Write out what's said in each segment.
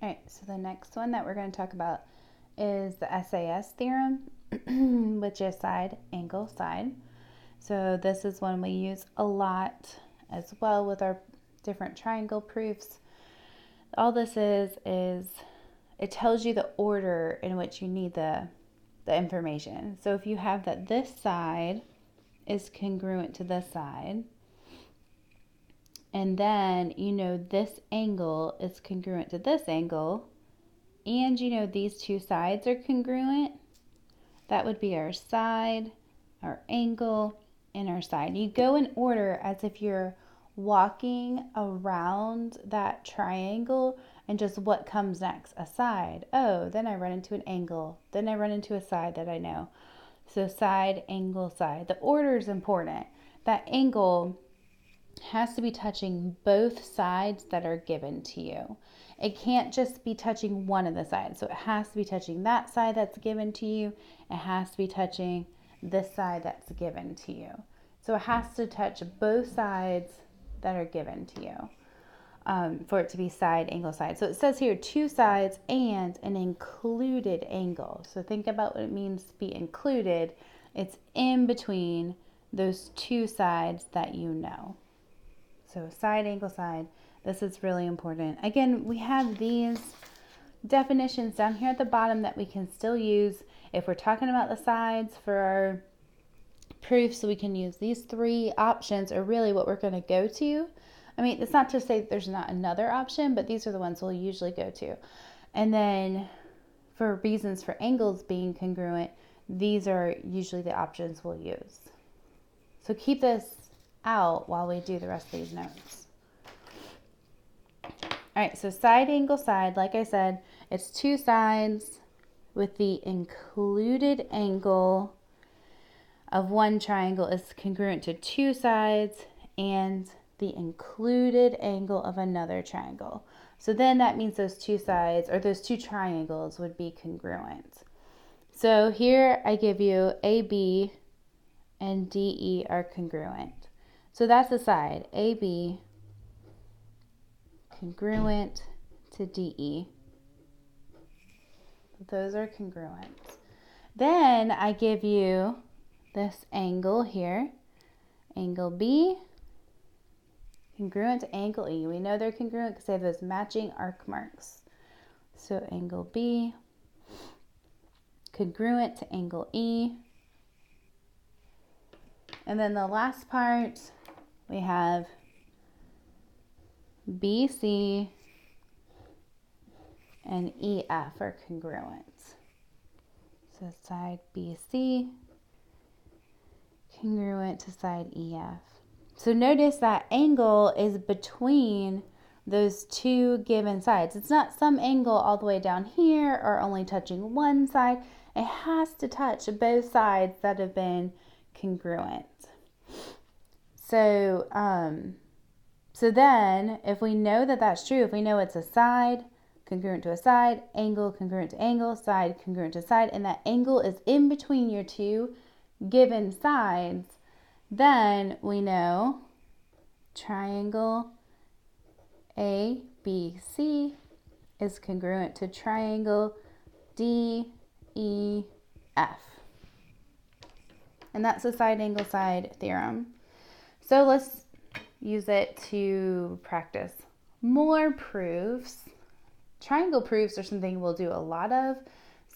All right, so the next one that we're going to talk about is the SAS theorem, which is side, angle, side. So this is one we use a lot as well with our different triangle proofs. All this is it tells you the order in which you need the information. So if you have that this side is congruent to this side, and then you know this angle is congruent to this angle, and you know these two sides are congruent, that would be our side, our angle, and our side. You go in order as if you're walking around that triangle, and just what comes next? A side. Oh, then I run into an angle. Then I run into a side that I know. So side, angle, side. The order is important. That angle has to be touching both sides that are given to you. It can't just be touching one of the sides. So it has to be touching that side that's given to you. It has to be touching this side that's given to you. So it has to touch both sides that are given to you for it to be side, angle, side. So it says here two sides and an included angle. So think about what it means to be included. It's in between those two sides that you know. So side, angle, side. This is really important. Again, we have these definitions down here at the bottom that we can still use if we're talking about the sides for our proofs. So we can use these three options, or really what we're going to go to. I mean, it's not to say that there's not another option, but these are the ones we'll usually go to. And then for reasons for angles being congruent, these are usually the options we'll use. So keep this out while we do the rest of these notes. All right, so side, angle, side, like I said, it's two sides with the included angle of one triangle is congruent to two sides and the included angle of another triangle. So then that means those two sides, or those two triangles, would be congruent. So here I give you AB and DE are congruent. So that's the side, AB congruent to DE. Those are congruent. Then I give you this angle here, angle B, congruent to angle E. We know they're congruent because they have those matching arc marks. So angle B, congruent to angle E. And then the last part, we have BC and EF are congruent. So side BC congruent to side EF. So notice that angle is between those two given sides. It's not some angle all the way down here or only touching one side. It has to touch both sides that have been congruent. So then if we know that that's true, if we know it's a side congruent to a side, angle congruent to angle, side congruent to side, and that angle is in between your two given sides, then we know triangle ABC is congruent to triangle DEF. And that's the side, angle, side theorem. So let's use it to practice more proofs. Triangle proofs are something we'll do a lot of.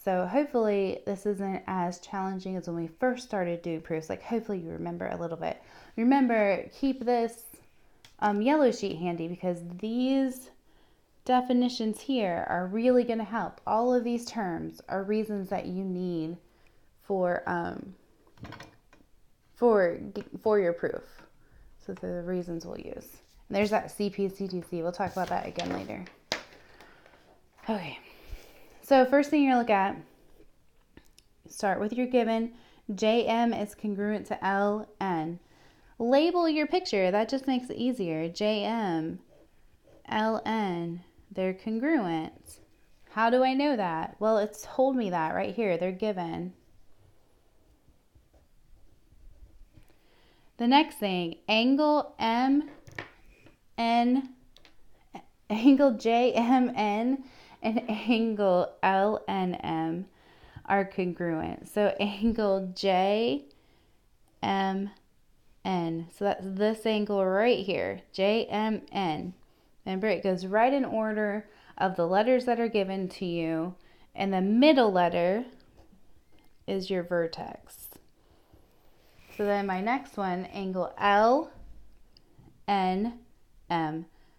So hopefully this isn't as challenging as when we first started doing proofs. Like hopefully you remember a little bit. Remember, keep this yellow sheet handy because these definitions here are really going to help. All of these terms are reasons that you need for your proof. So they're the reasons we'll use. And there's that CP, CTC. We'll talk about that again later. Okay. So first thing you're going to look at, start with your given. JM is congruent to LN. Label your picture. That just makes it easier. JM, LN, they're congruent. How do I know that? Well, it's told me that right here. They're given. The next thing, angle JMN and angle LNM are congruent. So angle JMN, so that's this angle right here, JMN. Remember, it goes right in order of the letters that are given to you, and the middle letter is your vertex. So then my next one, angle LNM.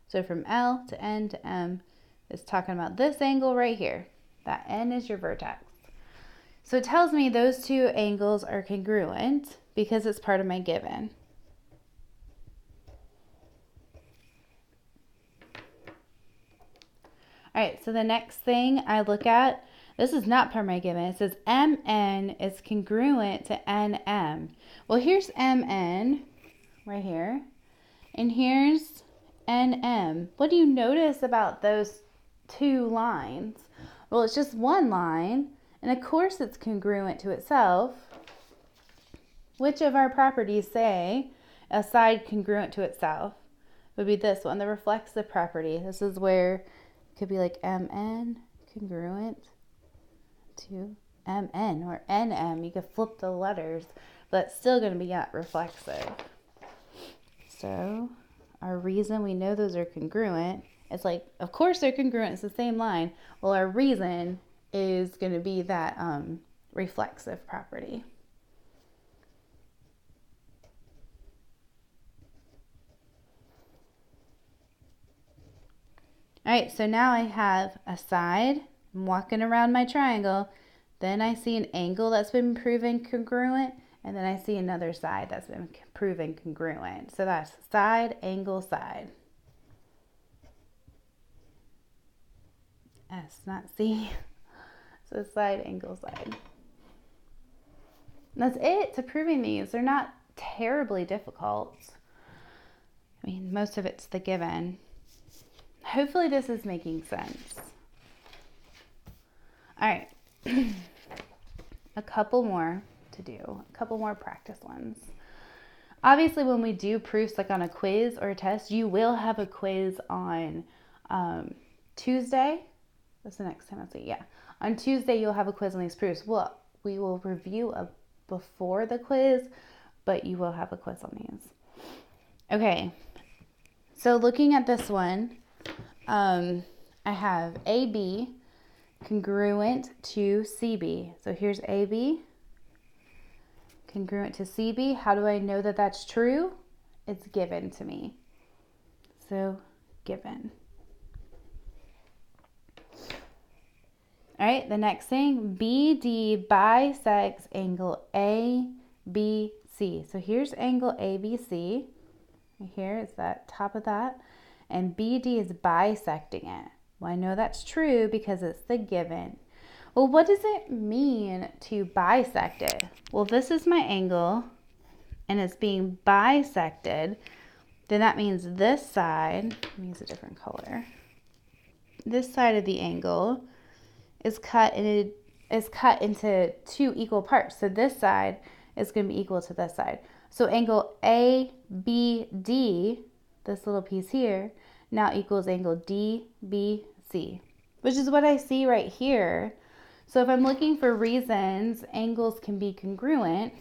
So from L to N to M is talking about this angle right here. That N is your vertex. So it tells me those two angles are congruent because it's part of my given. All right, so the next thing I look at, this is not part of my given. It says MN is congruent to NM. Well, here's MN right here, and here's NM. What do you notice about those two lines? Well, it's just one line, and of course it's congruent to itself. Which of our properties say a side congruent to itself? Would be this one, the reflexive property. This is where it could be like MN congruent to MN or NM. You could flip the letters, but it's still going to be reflexive. So our reason we know those are congruent, it's like, of course they're congruent, it's the same line. Well, our reason is going to be that reflexive property. All right, so now I have a side. I'm walking around my triangle. Then I see an angle that's been proven congruent, and then I see another side that's been proven congruent. So that's side, angle, side. S, not C. So side, angle, side. And that's it to proving these. They're not terribly difficult. I mean, most of it's the given. Hopefully this is making sense. All right. A couple more to do. A couple more practice ones. Obviously, when we do proofs like on a quiz or a test, you will have a quiz on Tuesday. That's the next time I'll see. Yeah. On Tuesday, you'll have a quiz on these proofs. Well, we will review before the quiz, but you will have a quiz on these. Okay. So looking at this one, I have AB congruent to CB. So here's AB congruent to CB. How do I know that that's true? It's given to me. So given. All right, the next thing, BD bisects angle ABC. So here's angle ABC. Here is that top of that. And BD is bisecting it. Well, I know that's true because it's the given. Well, what does it mean to bisect it? Well, this is my angle, and it's being bisected. Then that means this side, let me use a different color. This side of the angle is cut into two equal parts. So this side is going to be equal to this side. So angle ABD, this little piece here, now equals angle DBC, which is what I see right here. So if I'm looking for reasons angles can be congruent,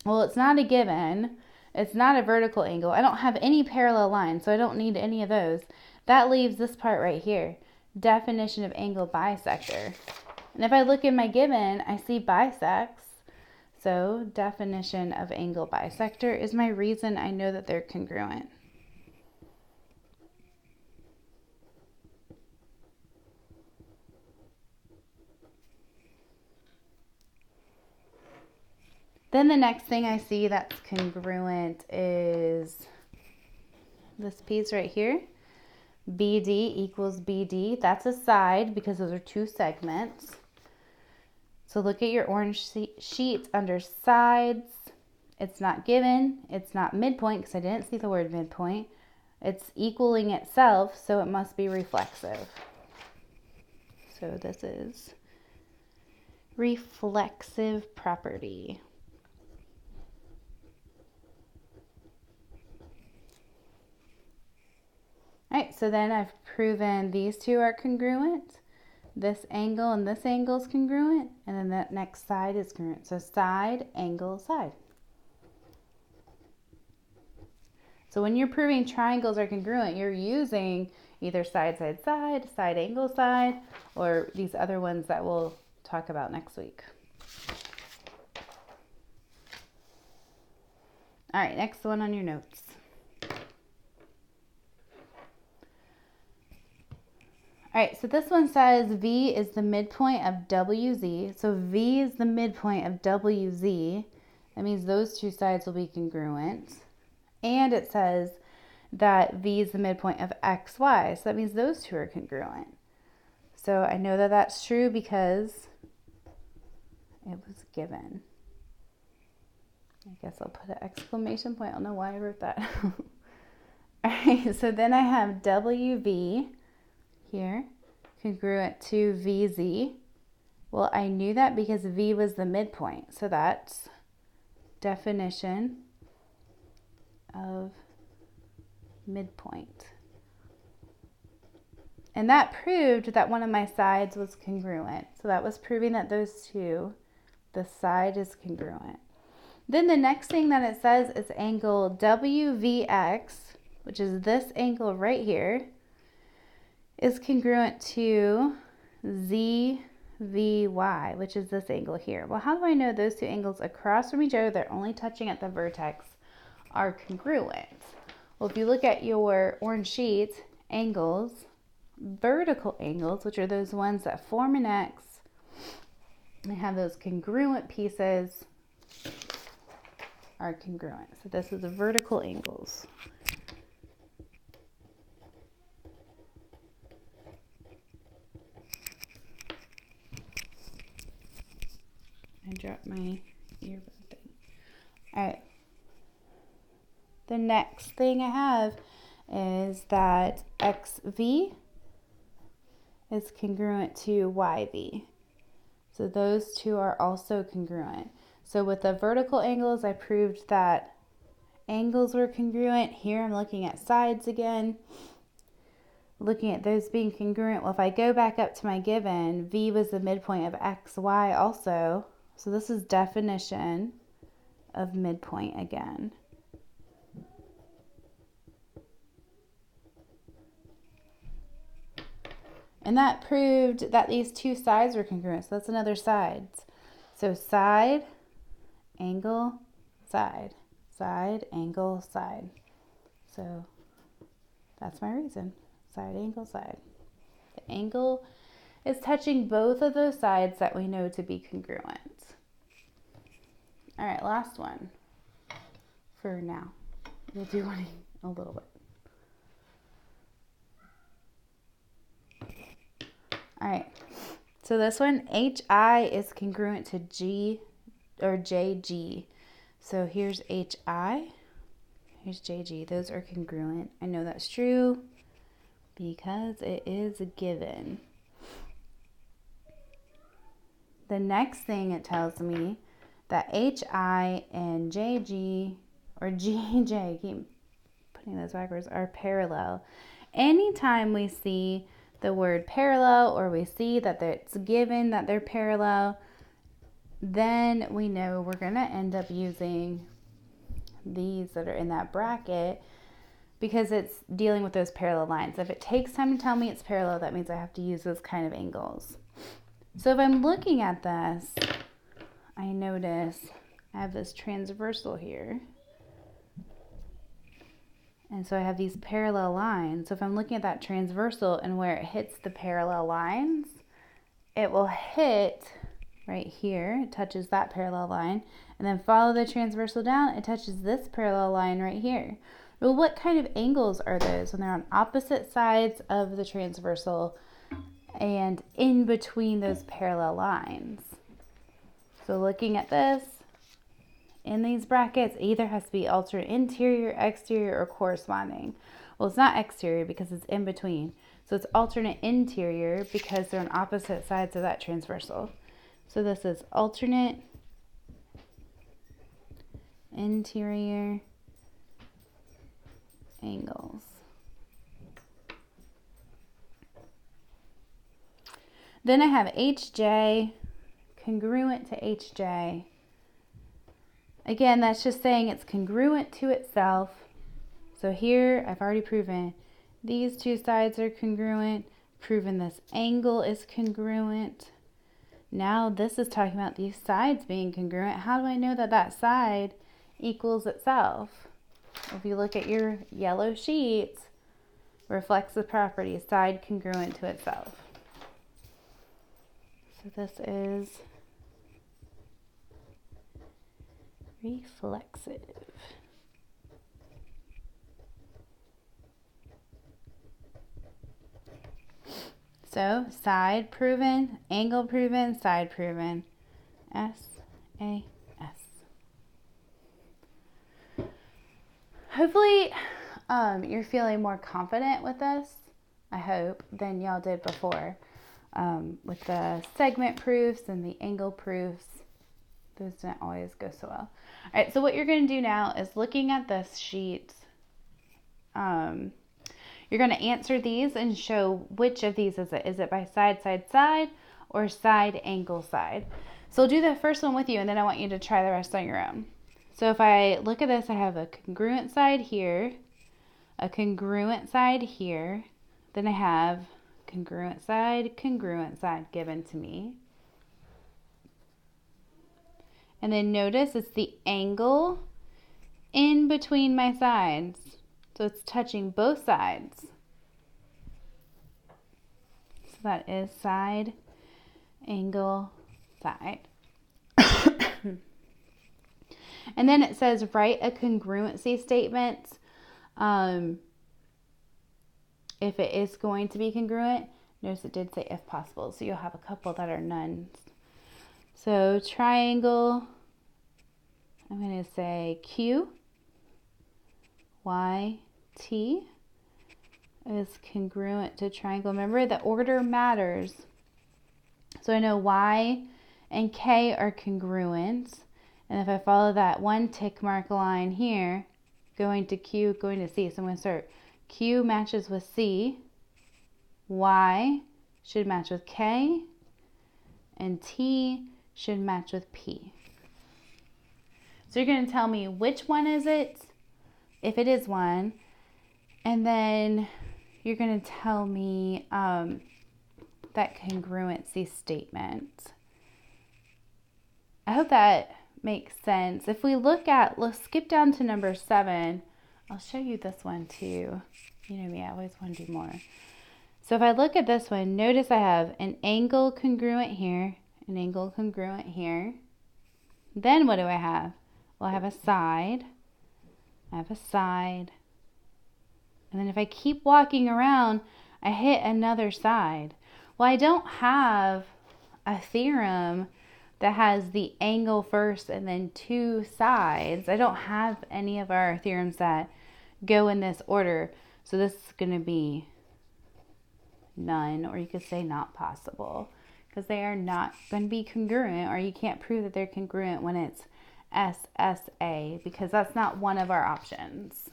well, it's not a given. It's not a vertical angle. I don't have any parallel lines, so I don't need any of those. That leaves this part right here, definition of angle bisector. And if I look in my given, I see bisects. So definition of angle bisector is my reason I know that they're congruent. Then the next thing I see that's congruent is this piece right here. BD equals BD. That's a side because those are two segments. So look at your orange sheet under sides. It's not given. It's not midpoint because I didn't see the word midpoint. It's equaling itself, so it must be reflexive. So this is reflexive property. All right, so then I've proven these two are congruent. this angle and this angle is congruent, and then that next side is congruent. So side, angle, side. So when you're proving triangles are congruent, you're using either side, side, side, side, angle, side, or these other ones that we'll talk about next week. All right, next one on your notes. All right, so this one says V is the midpoint of WZ. So V is the midpoint of WZ. That means those two sides will be congruent. And it says that V is the midpoint of XY. So that means those two are congruent. So I know that that's true because it was given. I guess I'll put an exclamation point. I don't know why I wrote that. All right, so then I have WV here, congruent to VZ. Well, I knew that because V was the midpoint. So that's definition of midpoint. And that proved that one of my sides was congruent. So that was proving that those two, the side is congruent. Then the next thing that it says is angle WVX, which is this angle right here, is congruent to ZVY, which is this angle here. Well, how do I know those two angles across from each other, they're only touching at the vertex, are congruent? Well, if you look at your orange sheet, angles, vertical angles, which are those ones that form an X, they have those congruent pieces, are congruent. So this is the vertical angles. I dropped my earbud thing. All right. The next thing I have is that XV is congruent to YV. So those two are also congruent. So with the vertical angles, I proved that angles were congruent. Here I'm looking at sides again, looking at those being congruent. Well, if I go back up to my given, V was the midpoint of XY also. So this is definition of midpoint again. And that proved that these two sides were congruent. So that's another sides. So side, angle, side, side, angle, side. So that's my reason. Side, angle, side. The angle is touching both of those sides that we know to be congruent. All right, last one for now. We'll do one in a little bit. All right, so this one, HI is congruent to G or JG. So here's HI, here's JG. Those are congruent. I know that's true because it is a given. The next thing it tells me that HI and JG or GJ, I keep putting those backwards, are parallel. Anytime we see the word parallel or we see that it's given that they're parallel, then we know we're going to end up using these that are in that bracket because it's dealing with those parallel lines. If it takes time to tell me it's parallel, that means I have to use those kind of angles. So if I'm looking at this, I notice I have this transversal here. And so I have these parallel lines. So if I'm looking at that transversal and where it hits the parallel lines, it will hit right here. It touches that parallel line. And then follow the transversal down. It touches this parallel line right here. Well, what kind of angles are those when they're on opposite sides of the transversal and in between those parallel lines? So looking at this, in these brackets, either has to be alternate interior, exterior, or corresponding. Well, it's not exterior because it's in between. So it's alternate interior because they're on opposite sides of that transversal. So this is alternate interior angles. Then I have HJ congruent to HJ. Again, that's just saying it's congruent to itself. So here I've already proven these two sides are congruent, proven this angle is congruent. Now this is talking about these sides being congruent. How do I know that that side equals itself? If you look at your yellow sheets, reflects the property, side congruent to itself. So this is reflexive. So side proven, angle proven, side proven. SAS. Hopefully you're feeling more confident with this, I hope, than y'all did before. With the segment proofs and the angle proofs. Those didn't always go so well. All right, so what you're going to do now is looking at this sheet, you're going to answer these and show which of these is it. Is it by side, side, side, or side, angle, side? So I'll do the first one with you, and then I want you to try the rest on your own. So if I look at this, I have a congruent side here, a congruent side here, then I have congruent side given to me. And then notice it's the angle in between my sides. So it's touching both sides. So that is side, angle, side. And then it says write a congruency statement. If it is going to be congruent, notice it did say if possible. So you'll have a couple that are nones. So triangle, I'm going to say Q, Y, T is congruent to triangle. Remember, the order matters. So I know Y and K are congruent. And if I follow that one tick mark line here, going to Q, going to C. So I'm going to start Q matches with C, Y should match with K, and T should match with P. So you're going to tell me which one is it, if it is one, and then you're going to tell me that congruency statement. I hope that makes sense. If we look at, let's skip down to number 7. I'll show you this one too. You know me, I always want to do more. So if I look at this one, notice I have an angle congruent here, an angle congruent here. Then what do I have? Well, I have a side. I have a side. And then if I keep walking around, I hit another side. Well, I don't have a theorem that has the angle first and then two sides. I don't have any of our theorems that go in this order. So this is going to be none, or you could say not possible, because they are not going to be congruent, or you can't prove that they're congruent when it's SSA, because that's not one of our options.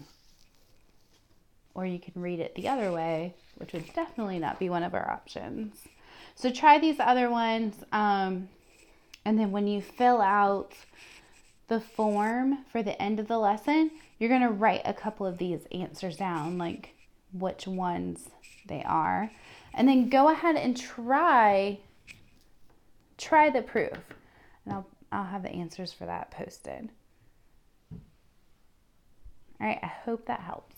Or you can read it the other way, which would definitely not be one of our options. So try these other ones, and then when you fill out the form for the end of the lesson, you're going to write a couple of these answers down, like which ones they are. And then go ahead and try the proof. And I'll have the answers for that posted. All right, I hope that helps.